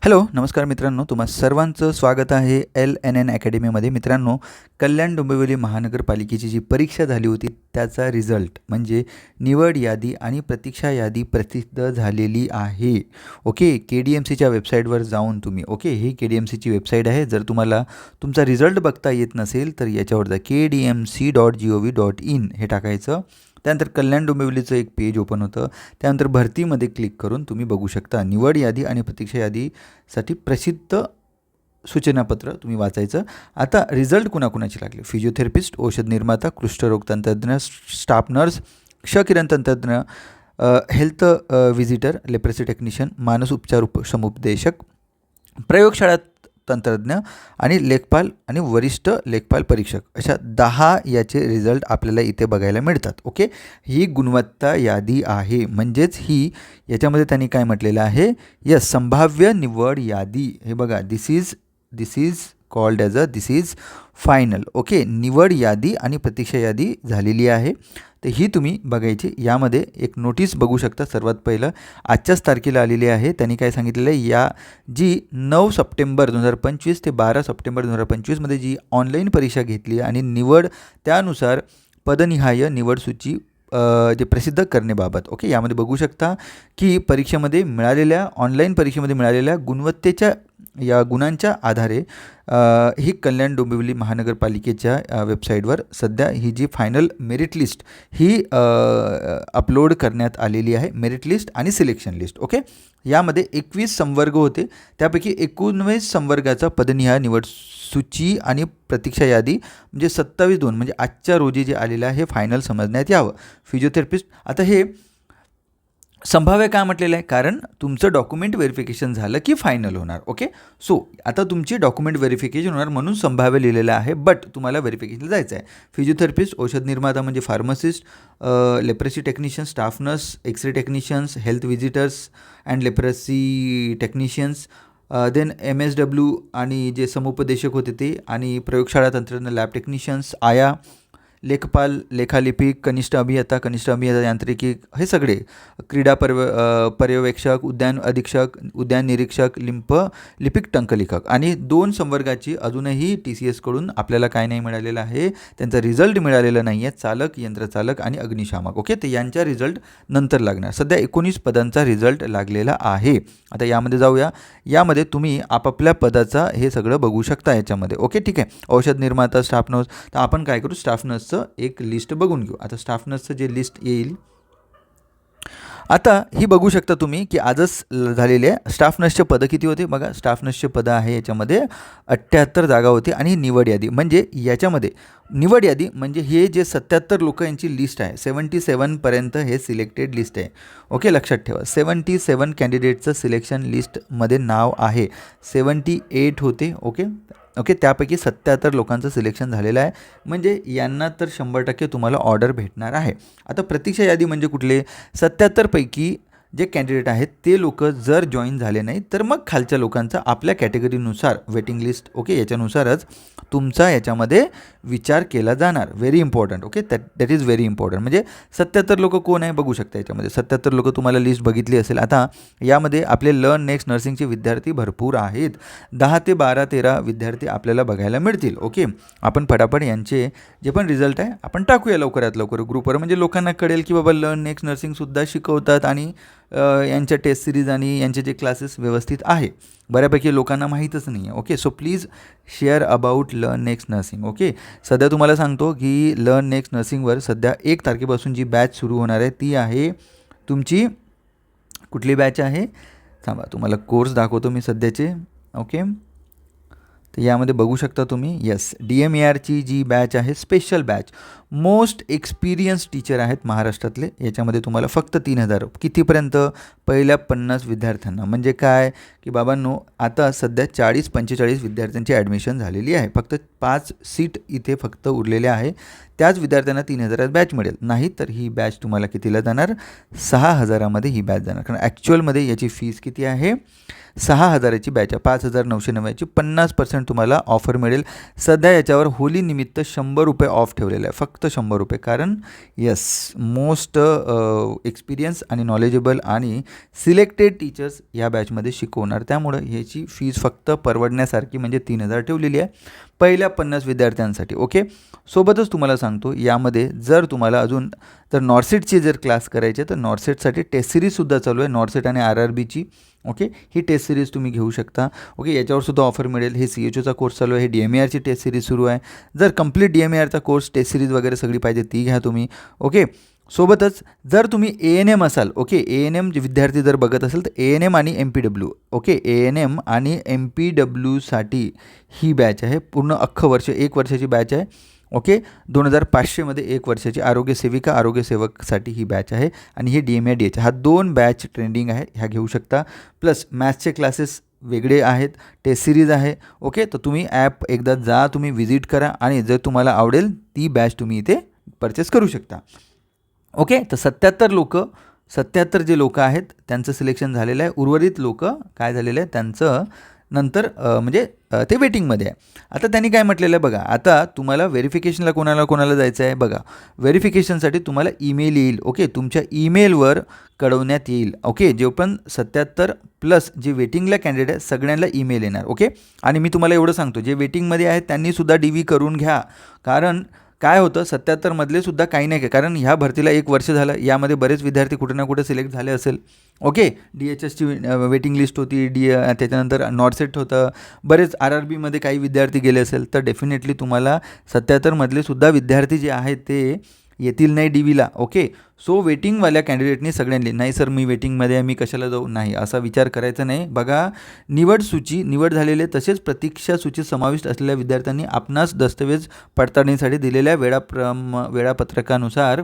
Hello, नमस्कार मित्रांनो. तुम्हा सर्वांचं स्वागत आहे LNN अकॅडमीमध्ये. मित्रांनो, कल्याण डोंबिवली महानगरपालिकेची जी परीक्षा झाली होती त्याचा रिझल्ट म्हणजे निवड यादी आणि प्रतीक्षा यादी प्रसिद्ध झालेली आहे. ओके, KDMCच्या वेबसाईटवर जाऊन तुम्ही ही KDMCची वेबसाईट आहे. जर तुम्हाला तुमचा रिझल्ट बघता येत नसेल तर याच्यावर जा, kdmc.gov.in हे टाकायचं. त्यानंतर कल्याण डोंबिवलीचं एक पेज ओपन होतं. त्यानंतर भरतीमध्ये क्लिक करून तुम्ही बघू शकता निवड यादी आणि प्रतीक्षा यादीसाठी प्रसिद्ध सूचनापत्र तुम्ही वाचायचं. आता रिझल्ट कुणाकुणाचे लागले? फिजिओथेरपिस्ट, औषध निर्माता, कुष्ठरोग तंत्रज्ञ, स्टाफ नर्स, क्षकिरण तंत्रज्ञ, हेल्थ व्हिजिटर, लेप्रेसी टेक्निशियन, मानस उपचार समुपदेशक, प्रयोगशाळा तंत्रज्ञ आणि लेखपाल आणि वरिष्ठ लेखपाल परीक्षक, अशा 10 याचे रिझल्ट आपल्याला इथे बघायला मिळतात. ओके, ही गुणवत्ता यादी आहे. म्हणजेच ही याच्यामध्ये त्यांनी काय म्हटलेलं आहे, यस, संभाव्य निवड यादी. हे बघा, this is called as this is final. Okay, निवड यादी आणि प्रतीक्षा यादी झालेली आहे. तर ही तुम्ही बघायची. यामध्ये एक नोटीस बघू शकता. सर्वात पहिलं आजच्याच तारखेला आलेली आहे. त्यांनी काय सांगितलेलं आहे, या जी 9 सप्टेंबर 2025 ते 12 सप्टेंबर 2025मध्ये जी ऑनलाईन परीक्षा घेतली आणि निवड त्यानुसार पदनिहाय निवड सूची जे प्रसिद्ध करण्याबाबत. ओके, यामध्ये बघू शकता की परीक्षेमध्ये मिळालेल्या ऑनलाईन परीक्षेमध्ये मिळालेल्या गुणवत्तेच्या या गुणांच्या आधारे ही कल्याण डोंबिवली महानगरपालिकेच्या वेबसाईटवर सध्या ही जी फायनल मेरिट लिस्ट ही अपलोड करण्यात आलेली आहे. मेरिट लिस्ट आणि सिलेक्शन लिस्ट. ओके, यामध्ये 21 संवर्ग होते. त्यापैकी 19 संवर्गाचा पदनिहाय निवड सूची आणि प्रतीक्षा यादी म्हणजे 27/2 म्हणजे आजच्या रोजी जे आलेलं आहे हे फायनल समजण्यात यावं. फिजिओथेरपिस्ट, आता हे संभाव्य काय म्हटलेलं आहे, कारण तुमचं डॉक्युमेंट व्हेरिफिकेशन झालं की फायनल होणार. ओके, सो आता तुमची डॉक्युमेंट व्हेरिफिकेशन होणार म्हणून संभाव्य लिहिलेलं आहे, बट तुम्हाला व्हेरिफिकेशनला जायचं आहे. फिजिओथेरपिस्ट, औषध निर्माता म्हणजे pharmacist, leprosy technician, staff nurse, X ray technicians, health visitors and leprosy technicians, then MSW आणि जे समुपदेशक होते ते, आणि प्रयोगशाळा तंत्रज्ञ लॅब टेक्निशियन्स, आया, लेखपाल, लेखालिपिक, कनिष्ठ अभियंता यांत्रिकी, हे सगळे, क्रीडा पर्यवेक्षक, उद्यान अधीक्षक, उद्यान निरीक्षक, लिपिक टंकलेखक, आणि 2 संवर्गाची अजूनही TCS कडून आपल्याला काय नाही मिळालेलं आहे, त्यांचा रिझल्ट मिळालेला नाही आहे, चालक, यंत्रचालक आणि अग्निशामक. ओके, तर यांच्या रिझल्ट नंतर लागणार. सध्या 19 पदांचा रिझल्ट लागलेला आहे. आता यामध्ये जाऊया. यामध्ये तुम्ही आपापल्या पदाचा हे सगळं बघू शकता याच्यामध्ये. ओके, ठीक आहे. औषध निर्माता, स्टाफ नर्स, तर आपण काय करू, स्टाफ नर्सचं एक लिस्ट बघून घेऊ. आता स्टाफ नर्सचं जे लिस्ट येईल, आता ही बघू शकता तुम्ही की आजच झालेले आहे. स्टाफ नर्सचे पदं किती होते बघा. स्टाफ नर्सचे पदं आहे याच्यामध्ये 78 जागा होती. आणि निवड यादी म्हणजे याच्यामध्ये निवड यादी म्हणजे हे जे 77 लोक यांची लिस्ट आहे, 77पर्यंत हे सिलेक्टेड लिस्ट आहे. ओके, लक्षात ठेवा, 77 कॅन्डिडेटचं सिलेक्शन लिस्टमध्ये नाव आहे. 78 होते. ओके, त्यापैकी 77 लोकांचं सिलेक्शन झालेलं आहे. म्हणजे यांना तर 100% तुम्हाला ऑर्डर भेटणार आहे. आता प्रतीक्षा यादी म्हणजे कुठले, 77 पैकी जे कॅन्डिडेट आहेत ते लोक जर जॉईन झाले नाही तर मग खालच्या लोकांचा आपल्या कॅटेगरीनुसार वेटिंग लिस्ट, ओके, याच्यानुसारच तुमचा याच्यामध्ये विचार केला जाणार. Very important. Okay, that is very important. म्हणजे 77 लोक कोण आहे बघू शकता. याच्यामध्ये 77 लोक तुम्हाला लिस्ट बघितली असेल. आता यामध्ये आपले लर्न नेक्स्ट नर्सिंगचे विद्यार्थी भरपूर आहेत. 10 ते 12, 13 विद्यार्थी आपल्याला बघायला मिळतील. ओके, आपण फटाफट यांचे जे पण रिझल्ट आहे आपण टाकूया लवकरात लवकर ग्रुपवर, म्हणजे लोकांना कळेल की बाबा लर्न नेक्स्ट नर्सिंगसुद्धा शिकवतात आणि यांच्या टेस्ट सिरीज आणि यांचे जे क्लासेस व्यवस्थित आहे. बऱ्यापैकी लोकांना माहीतच नाही आहे. Okay, so please share about learn next nursing. Okay, सध्या तुम्हाला सांगतो की लर्न नेक्स्ट नर्सिंगवर सध्या 1 तारखेपासून जी बॅच सुरू होणार आहे ती आहे तुमची, कुठली बॅच आहे थांबा तुम्हाला कोर्स दाखवतो मी सध्याचे. ओके, तर यामध्ये बघू शकता तुम्ही, यस, DMARची जी बॅच आहे, special batch, most experience teacher आहेत महाराष्ट्रातले. याच्यामध्ये तुम्हाला फक्त 3,000 कितीपर्यंत, पहिल्या 50 विद्यार्थ्यांना. म्हणजे काय की बाबांनो, आता सध्या 40-45 विद्यार्थ्यांची ॲडमिशन झालेली आहे. फक्त 5 सीट इथे फक्त उरलेल्या आहे. त्याच विद्यार्थ्यांना 3,000 बॅच मिळेल. नाही तर ही बॅच तुम्हाला कितीला जाणार, 6,000मध्ये ही बॅच जाणार. कारण ॲक्च्युअलमध्ये याची फीस किती आहे, 6,000ची बॅच आहे. 5,990ची 50% तुम्हाला ऑफर मिळेल. सध्या याच्यावर होलीनिमित्त ₹100 ऑफ ठेवलेलं आहे, फक्त ₹100. कारण येस, मोस्ट एक्सपिरियन्स आणि नॉलेजेबल आणि सिलेक्टेड टीचर्स या बॅचमध्ये शिकवणार. त्यामुळं ह्याची फीज फक्त परवडण्यासारखी म्हणजे 3,000 ठेवलेली आहे पहिल्या 50 विद्यार्थ्यांसाठी. ओके, सोबतच तुम्हाला सांगतो यामध्ये जर तुम्हाला अजून तर नॉर्सेटचे जर क्लास करायचे तर नॉर्सेटसाठी टेस्ट सिरीजसुद्धा चालू आहे, नॉर्सेट आणि RRBची. ओके, ही टेस्ट सिरीज तुम्ही घेऊ शकता. ओके, याच्यावरसुद्धा ऑफर मिळेल. हे CHOचा कोर्स चालू आहे, हे DMARची टेस्ट सिरीज सुरू आहे. जर कंप्लीट DMARचा कोर्स टेस्ट सिरीज वगैरे सगळी पाहिजे ती घ्या तुम्ही. ओके, सोबतच जर तुम्ही ANM असाल, ओके, ANM जे विद्यार्थी जर बघत असेल तर ANM आणि MPW, ओके, ANM आणि MPWसाठी ही बॅच आहे. पूर्ण अख्खं वर्ष 1 वर्षाची बॅच आहे. ओके, 2,500मध्ये 1 वर्षाची आरोग्यसेविका आरोग्यसेवकसाठी ही बॅच आहे. आणि ही DMA DH हा 2 बॅच ट्रेंडिंग आहे, ह्या घेऊ शकता. प्लस मॅथ्सचे क्लासेस वेगळे आहेत, टेस्ट सिरीज आहे. ओके, तर तुम्ही ॲप एकदा जा, तुम्ही व्हिजिट करा आणि जर तुम्हाला आवडेल ती बॅच तुम्ही इथे परचेस करू शकता. ओके, तर 77 जे लोक आहेत त्यांचं सिलेक्शन झालेलं आहे. उर्वरित लोक काय झालेलं आहे त्यांचं नंतर म्हणजे ते वेटिंगमध्ये आहे. आता त्यांनी काय म्हटलेलं आहे बघा, आता तुम्हाला व्हेरिफिकेशनला कोणाला जायचं आहे बघा. व्हेरिफिकेशनसाठी तुम्हाला ईमेल येईल. ओके, तुमच्या ईमेलवर कळवण्यात येईल. ओके, जे पण 77 प्लस जे वेटिंगला कॅन्डिडेट आहे सगळ्यांना ईमेल येणार. ओके, आणि मी तुम्हाला एवढं सांगतो जे वेटिंगमध्ये आहेत त्यांनीसुद्धा DV करून घ्या. कारण काय होतं 77मधले सुद्धा काही नाही, कारण ह्या भरतीला 1 वर्ष झालं, यामध्ये बरेच विद्यार्थी कुठे ना कुठे सिलेक्ट झाले असेल. ओके, DHSची वेटिंग लिस्ट होती, त्याच्यानंतर नॉर्सेट होतं, बरेच RRBमध्ये काही विद्यार्थी गेले असेल. तर डेफिनेटली तुम्हाला 77मधले सुद्धा विद्यार्थी जे आहेत ते येतील नाही DVला. ओके, सो वेटिंगवाल्या कॅन्डिडेटनी सगळ्यांनी नाही सर मी वेटिंगमध्ये आहे मी कशाला जाऊ, नाही असा विचार करायचा नाही. बघा, निवड झालेले तसेच प्रतीक्षा सूचीत समाविष्ट असलेल्या विद्यार्थ्यांनी आपणास दस्तऐवज पडताळणीसाठी दिलेल्या वेळापत्रकानुसार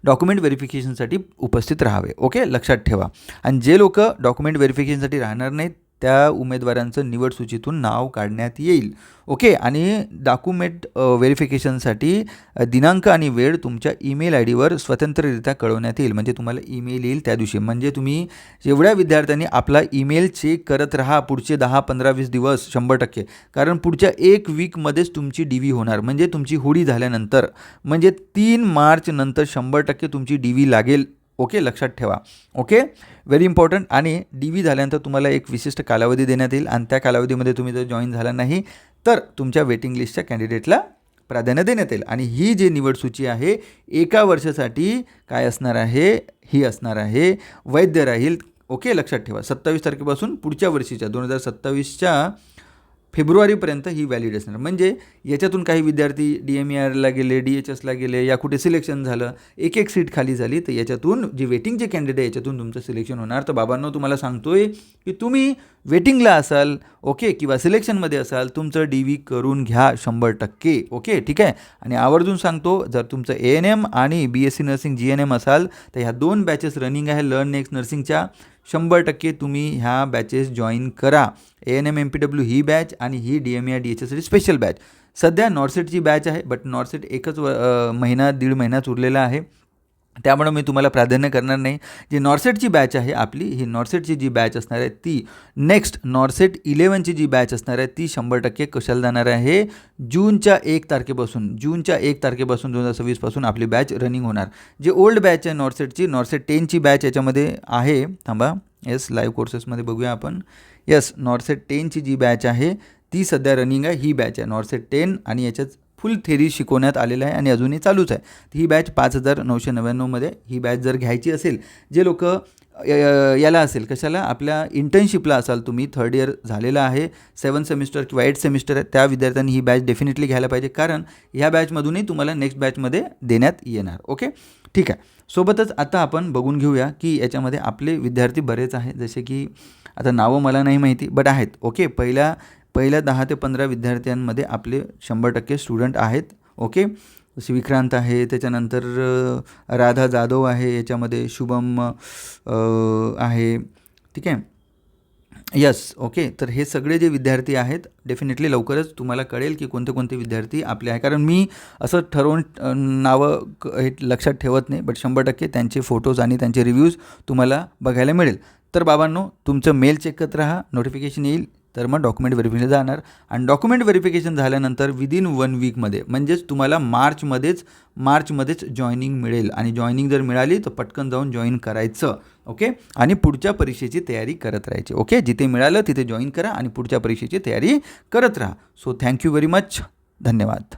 डॉक्युमेंट व्हेरिफिकेशनसाठी उपस्थित राहावे. ओके, लक्षात ठेवा. आणि जे लोक डॉक्युमेंट व्हेरिफिकेशनसाठी राहणार नाहीत त्या उमेदवारांचं निवड सूचीतून नाव काढण्यात येईल. ओके, आणि डॉक्युमेंट व्हेरिफिकेशनसाठी दिनांक आणि वेळ तुमच्या ईमेल IDवर स्वतंत्ररित्या कळवण्यात येईल. म्हणजे तुम्हाला ईमेल येईल त्या दिवशी. म्हणजे तुम्ही जेवढ्या विद्यार्थ्यांनी आपला ईमेल चेक करत राहा पुढचे 10, 15, 20 दिवस 100%. कारण पुढच्या 1 वीकमध्येच तुमची DV होणार. म्हणजे तुमची होळी झाल्यानंतर म्हणजे 3 मार्च नंतर 100% तुमची DV लागेल. ओके, लक्षात ठेवा. Okay, very important. आणि DV झाल्यानंतर तुम्हाला एक विशिष्ट कालावधी देण्यात येईल आणि त्या कालावधीमध्ये तुम्ही जर जॉईन झाला नाही तर तुमच्या वेटिंग लिस्टच्या कॅन्डिडेटला प्राधान्य देण्यात येईल. आणि ही जी निवड सूची आहे 1 वर्षासाठी काय असणार आहे, ही असणार आहे वैध राहील. ओके, लक्षात ठेवा. 27 तारखेपासून पुढच्या वर्षीच्या 2027च्या फेब्रुवारीपर्यंत ही व्हॅलिड असणार. म्हणजे याच्यातून काही विद्यार्थी DMARला गेले, DHSला गेले, या कुठे सिलेक्शन झालं, एक सीट खाली झाली, तर याच्यातून जे वेटिंगचे कॅन्डिडेट याच्यातून तुमचं सिलेक्शन होणार. तर बाबांनो तुम्हाला सांगतोय की तुम्ही वेटिंगला असाल ओके किंवा सिलेक्शनमध्ये असाल तुमचं DV करून घ्या 100%. ओके, ठीक आहे. आणि आवर्जून सांगतो जर तुमचं ANM आणि BSc नर्सिंग GNM असाल तर ह्या 2 बॅचेस रनिंग आहे लर्न नेक्स्ट नर्सिंगच्या. 100% तुम्ही ह्या बॅचेस जॉईन करा. ANM MPW ही बॅच आणि ही DMAR DHSसाठी स्पेशल बॅच. सध्या नॉर्सेटची बॅच आहे बट नॉर्सेट एकच महिना 1.5 महिनाच उरलेला आहे, त्यामुळे मी तुम्हाला प्राधान्य करणार नाही. जी नॉर्सेटची बॅच आहे आपली, ही नॉर्सेटची जी बॅच असणार आहे ती नेक्स्ट नॉर्सेट 11ची जी बॅच असणार आहे ती 100% कशाला जाणार आहे, जूनच्या 1 तारखेपासून 2026पासून आपली बॅच रनिंग होणार. जे ओल्ड बॅच आहे नॉर्सेटची, नॉर्सेट 10ची बॅच याच्यामध्ये आहे. थांबा, येस लाईव्ह कोर्सेसमध्ये बघूया आपण. येस, नॉर्सेट 10ची जी बॅच आहे ती सध्या रनिंग आहे. ही बॅच आहे नॉर्सेट 10 आणि याच्यात फुल थेरी शिकवण्यात आलेलं आहे आणि अजूनही चालूच आहे. ही बॅच 5,999मध्ये ही बॅच जर घ्यायची असेल, जे लोक याला असेल कशाला आपल्या इंटर्नशिपला असाल, तुम्ही 3rd इयर झालेलं आहे, 7 सेमिस्टर किंवा 8 सेमिस्टर आहे, त्या विद्यार्थ्यांनी ही बॅच डेफिनेटली घ्यायला पाहिजे. कारण ह्या बॅचमधूनही तुम्हाला नेक्स्ट बॅचमध्ये देण्यात येणार. ओके, ठीक आहे. सोबतच आता आपण बघून घेऊया की याच्यामध्ये आपले विद्यार्थी बरेच आहेत, जसे की आता नावं मला नाही माहिती बट आहेत. ओके, पहिल्या 10 ते 15 विद्यार्थ्यांमध्ये आपले 100% स्टुडंट आहेत. ओके, जसे विक्रांत आहे, त्याच्यानंतर राधा जाधव आहे, याच्यामध्ये शुभम आहे. ठीक आहे, यस. ओके, तर हे सगळे जे विद्यार्थी आहेत डेफिनेटली लवकरच तुम्हाला कळेल की कोणते कोणते विद्यार्थी आपले आहे. कारण मी असं ठरवून नावं हे लक्षात ठेवत नाही, बट 100% त्यांचे फोटोज आणि त्यांचे रिव्ह्यूज तुम्हाला बघायला मिळेल. तर बाबांनो तुमचं मेल चेक करत राहा, नोटिफिकेशन येईल तर मग डॉक्युमेंट व्हेरिफिकेशन जाणार आणि डॉक्युमेंट व्हेरिफिकेशन झाल्यानंतर विदिन 1 वीकमध्ये म्हणजेच तुम्हाला मार्चमध्येच जॉईनिंग मिळेल आणि जॉईनिंग जर मिळाली तर पटकन जाऊन जॉईन करायचं. ओके, आणि पुढच्या परीक्षेची तयारी करत राहायची. ओके, जिथे मिळालं तिथे जॉईन करा आणि पुढच्या परीक्षेची तयारी करत राहा. So thank you very much. धन्यवाद.